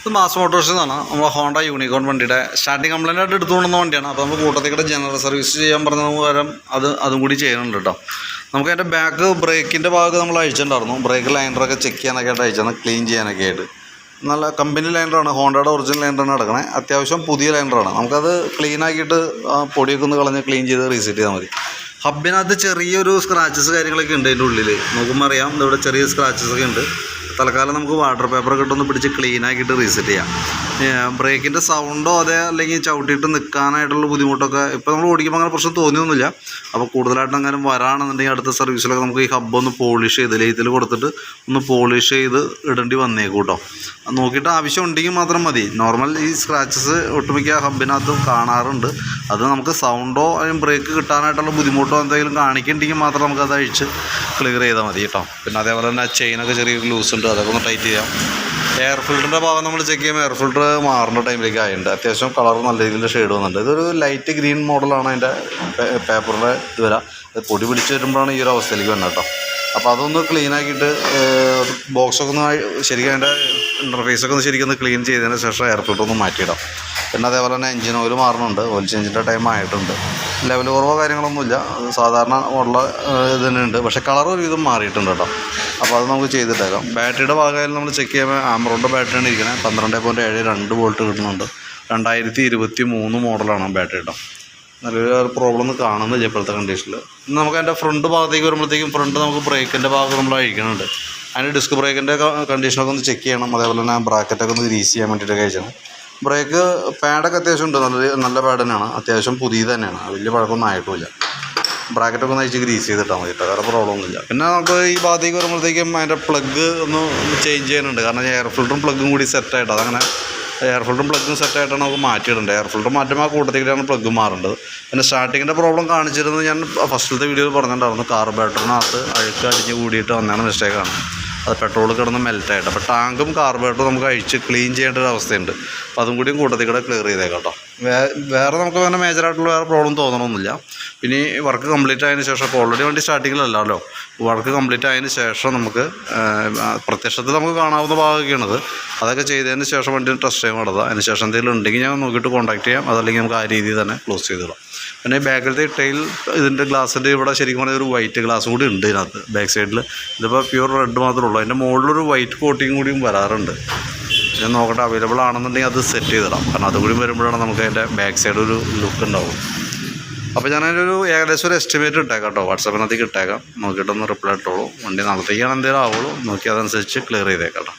ഇത് മാസ് മോട്ടോഴ്സിൽ നിന്നാണ് നമ്മൾ ഹോണ്ട യൂണിക്കോൺ വണ്ടിയുടെ സ്റ്റാർട്ടിങ് കംപ്ലൈൻ്റ് ആയിട്ട് എടുത്തുകൊണ്ടുവന്ന വണ്ടിയാണ്. അപ്പോൾ നമ്മൾ കൂട്ടത്തിൽക്കൂടെ ജനറൽ സർവീസ് ചെയ്യാൻ പറഞ്ഞ പകരം അതും കൂടി ചെയ്യുന്നുണ്ട് കേട്ടോ. നമുക്ക് അതിൻ്റെ ബാക്ക് ബ്രേക്കിൻ്റെ ഭാഗം നമ്മൾ അഴിച്ചിട്ടുണ്ടായിരുന്നു. ബ്രേക്ക് ലൈനറൊക്കെ ചെക്ക് ചെയ്യാനൊക്കെ ആയിട്ട് അയച്ചാണ്, ക്ലീൻ ചെയ്യാനൊക്കെ ആയിട്ട്. നല്ല കമ്പനി ലൈനറാണ്, ഹോണ്ടയുടെ ഒറിജിനൽ ലൈനറാണ് കിടക്കണേ. അത്യാവശ്യം പുതിയ ലൈനറാണ്. നമുക്കത് ക്ലീൻ ആക്കിയിട്ട് പൊടിയൊക്കെ ഒന്ന് കളഞ്ഞ് ക്ലീൻ ചെയ്ത് റീസെറ്റ് ചെയ്താൽ മതി. ഹബിനകത്ത് ചെറിയൊരു സ്ക്രാച്ചസ് കാര്യങ്ങളൊക്കെ ഉണ്ട് അതിൻ്റെ ഉള്ളിൽ. നോക്കുമ്പോൾ അറിയാം ഇവിടെ ചെറിയ സ്ക്രാച്ചസ് ഒക്കെ ഉണ്ട്. തൽക്കാലം നമുക്ക് വാട്ടർ പേപ്പറൊക്കെ ഇട്ടൊന്ന് പിടിച്ച് ക്ലീൻ ആക്കിയിട്ട് റീസെറ്റ് ചെയ്യാം. ബ്രേക്കിൻ്റെ സൗണ്ടോ അല്ലെങ്കിൽ ചവിട്ടിയിട്ട് നിൽക്കാനായിട്ടുള്ള ബുദ്ധിമുട്ടൊക്കെ ഇപ്പോൾ നമ്മൾ ഓടിക്കുമ്പോൾ അങ്ങനെ പ്രശ്നം തോന്നിയൊന്നുമില്ല. അപ്പോൾ കൂടുതലായിട്ട് അങ്ങനെ വരാണെന്നുണ്ടെങ്കിൽ അടുത്ത സർവീസിലൊക്കെ നമുക്ക് ഈ ഹബ്ബ് ഒന്ന് പോളിഷ് ചെയ്ത് ലെയ്ത്തിൽ കൊടുത്തിട്ട് ഒന്ന് പോളിഷ് ചെയ്ത് ഇടേണ്ടി വന്നേക്കും കേട്ടോ. നോക്കിയിട്ട് ആവശ്യം ഉണ്ടെങ്കിൽ മാത്രം മതി. നോർമൽ ഈ സ്ക്രാച്ചസ് ഒട്ടുമിക്ക ഹബിനകത്തും കാണാറുണ്ട്. അത് നമുക്ക് സൗണ്ടോ ബ്രേക്ക് കിട്ടാനായിട്ടുള്ള ബുദ്ധിമുട്ടോ എന്തെങ്കിലും കാണിക്കുന്നുണ്ടെങ്കിൽ മാത്രം നമുക്കത് അഴിച്ച് ക്ലിയർ ചെയ്താൽ മതി കേട്ടോ. പിന്നെ അതേപോലെ തന്നെ ചെയിനൊക്കെ ചെറിയൊരു ലൂസ് ഉണ്ട്, അതൊക്കെ ഒന്ന് ടൈറ്റ് ചെയ്യാം. എയർ ഫിൽറ്ററിൻ്റെ ഭാഗം നമ്മൾ ചെക്ക് ചെയ്യുമ്പോൾ എയർ ഫിൽറ്റർ മാറുന്ന ടൈമിലേക്ക് ആയിട്ടുണ്ട്. അത്യാവശ്യം കളർ നല്ല രീതിയിൽ ഷെയ്ഡ് വന്നിട്ടുണ്ട്. ഇതൊരു ലൈറ്റ് ഗ്രീൻ മോഡലാണ് അതിൻ്റെ പേപ്പറിൻ്റെ ഇത് വരാം. അത് പൊടി പിടിച്ച് വരുമ്പോഴാണ് ഈ ഒരു അവസ്ഥയിലേക്ക് വരുന്നത് കേട്ടോ. അപ്പോൾ അതൊന്ന് ക്ലീൻ ആക്കിയിട്ട് ബോക്സൊക്കെ ഒന്ന് ശരിക്കും അതിൻ്റെ ഇൻ്റർഫേസൊക്കെ ഒന്ന് ശരിക്കും ഒന്ന് ക്ലീൻ ചെയ്തതിന് ശേഷം എയർ ഫിൽറ്റർ ഒന്ന് മാറ്റിയിടാം. പിന്നെ അതേപോലെ തന്നെ എഞ്ചിൻ ഓയിൽ മാറുന്നുണ്ട്. ഓയിൽ ചേഞ്ചിൻ്റെ ടൈം ആയിട്ടുണ്ട്. ലെവൽ കുറവോ കാര്യങ്ങളൊന്നുമില്ല, സാധാരണ ഉള്ള ഇത് തന്നെ ഉണ്ട്. പക്ഷേ കളർ ഒരു വിധം മാറിയിട്ടുണ്ട് കേട്ടോ. അപ്പോൾ അത് നമുക്ക് ചെയ്തിട്ടേക്കാം. ബാറ്ററിയുടെ ഭാഗമായാലും നമ്മൾ ചെക്ക് ചെയ്യുമ്പോൾ ആമറോണിൻ്റെ ബാറ്ററിയാണ് ഇരിക്കുന്നത്. 12.72 വോൾട്ട് കിട്ടുന്നുണ്ട്. 2023 മോഡലാണ് ബാറ്ററി കേട്ടോ. നല്ലൊരു പ്രോബ്ലം ഒന്നും കാണുന്നില്ല ഇപ്പോഴത്തെ കണ്ടീഷനിൽ. നമുക്ക് അതിൻ്റെ ഫ്രണ്ട് ഭാഗത്തേക്ക് വരുമ്പോഴത്തേക്കും ഫ്രണ്ട് നമുക്ക് ബ്രേക്കിൻ്റെ ഭാഗം നമ്മൾ അഴിക്കുന്നുണ്ട്. അതിൻ്റെ ഡിസ്ക് ബ്രേക്കിൻ്റെ കണ്ടീഷനൊക്കെ ഒന്ന് ചെക്ക് ചെയ്യണം. അതേപോലെ തന്നെ ബ്രാക്കറ്റൊക്കെ ഒന്ന് ഗ്രീസ് ചെയ്യാൻ വേണ്ടിയിട്ടൊക്കെ അയച്ചാണ്. ബ്രേക്ക് പാഡൊക്കെ അത്യാവശ്യം ഉണ്ട്, നല്ല പാഡ് തന്നെയാണ്. അത്യാവശ്യം പുതിയത് തന്നെയാണ്, വലിയ പഴക്കമൊന്നും ആയിട്ടുമില്ല. ബ്രാക്കറ്റൊക്കെ ഒന്ന് അയച്ച് ഗ്രീസ് ചെയ്തിട്ടാൽ മതി കേട്ടോ, വേറെ പ്രോബ്ലം ഒന്നുമില്ല. പിന്നെ നമുക്ക് ഈ ഭാഗത്തേക്ക് വരുമ്പോഴത്തേക്കും അതിൻ്റെ പ്ലഗ് ഒന്ന് ചേഞ്ച് ചെയ്യാനുണ്ട്. കാരണം എയർ ഫിൽറ്ററും പ്ലഗും കൂടി സെറ്റായിട്ട് അതങ്ങനെ എയർ ഫിൽറ്ററും പ്ലഗും സെറ്റായിട്ടാണ് നമുക്ക് മാറ്റിയിട്ടുണ്ട്. എയർ ഫിൽറ്റർ മാറ്റുമ്പോൾ ആ കൂട്ടത്തിലാണ് പ്ലഗ് മാറേണ്ടത്. പിന്നെ സ്റ്റാർട്ടിങ്ങിൻ്റെ പ്രോബ്ലം കാണിച്ചിരുന്നത് ഞാൻ ഫസ്റ്റിലത്തെ വീഡിയോയിൽ പറഞ്ഞിട്ടുണ്ടായിരുന്നു. കാർബറേറ്ററിനകത്ത് അഴുക്ക് അടിഞ്ഞ് കൂടിയിട്ട് വന്നതാണ് മിസ്റ്റേക്കാണ്. അത് പെട്രോൾ കിടന്ന് മെൽറ്റായിട്ട്. അപ്പോൾ ടാങ്കും കാർബറേറ്ററും നമുക്ക് അഴിച്ച് ക്ലീൻ ചെയ്യേണ്ട ഒരു അവസ്ഥയുണ്ട്. അപ്പോൾ അതും കൂടിയും കൂട്ടത്തിൽ കൂടെ ക്ലിയർ ചെയ്തേക്കാം കേട്ടോ. വേറെ നമുക്ക് തന്നെ മേജറായിട്ടുള്ള വേറെ പ്രോബ്ലം തോന്നണമെന്നില്ല. പിന്നെ ഈ വർക്ക് കംപ്ലീറ്റ് ആയതിനു ശേഷം, ഇപ്പോൾ ഓൾറെഡി വണ്ടി സ്റ്റാർട്ടിങ്ങിലല്ലല്ലോ, വർക്ക് കംപ്ലീറ്റ് ആയതിന് ശേഷം നമുക്ക് പ്രത്യക്ഷത്തിൽ നമുക്ക് കാണാവുന്ന ഭാഗമൊക്കെയാണത്. അതൊക്കെ ചെയ്തതിന് ശേഷം വണ്ടി ടെസ്റ്റ് ചെയ്യാൻ നടത്തുക. അതിന് ശേഷം എന്തെങ്കിലും ഉണ്ടെങ്കിൽ ഞാൻ നോക്കിയിട്ട് കോൺടാക്ട് ചെയ്യാം. അതല്ലെങ്കിൽ നമുക്ക് ആ രീതിയിൽ തന്നെ ക്ലോസ് ചെയ്തിടാം. പിന്നെ ബാക്കിലത്തെ ടൈൽ ഇതിൻ്റെ ഗ്ലാസിൻ്റെ ഇവിടെ ശരിക്കും പറഞ്ഞാൽ ഒരു വൈറ്റ് ഗ്ലാസ് കൂടി ഉണ്ട് ഇതിനകത്ത് ബാക്ക് സൈഡിൽ. ഇതിപ്പോൾ പ്യൂർ റെഡ് മാത്രമേ ഉള്ളൂ. അതിൻ്റെ മുകളിലൊരു വൈറ്റ് കോട്ടിങ് കൂടിയും വരാറുണ്ട്. ഞാൻ നോക്കട്ടെ, അവൈലബിൾ ആണെന്നുണ്ടെങ്കിൽ അത് സെറ്റ് ചെയ്തിടാം. കാരണം അതുകൂടി വരുമ്പോഴാണ് നമുക്ക് അതിൻ്റെ ബാക്ക് സൈഡ് ഒരു ലുക്ക് ഉണ്ടാവും. അപ്പോൾ ഞാനതിൻ്റെ ഏകദേശം ഒരു എസ്റ്റിമേറ്റ് ഇട്ടേക്കാം കേട്ടോ. വാട്സാപ്പിനകത്തേക്ക് ഇട്ടേക്കാം. നോക്കിയിട്ടൊന്ന് റിപ്ലൈ ഇട്ടോളൂ. വണ്ടി നാളത്തേക്കാണ് എന്തെങ്കിലും ആവുള്ളൂ, നോക്കി അതനുസരിച്ച് ക്ലിയർ ചെയ്തേക്കാം കേട്ടോ.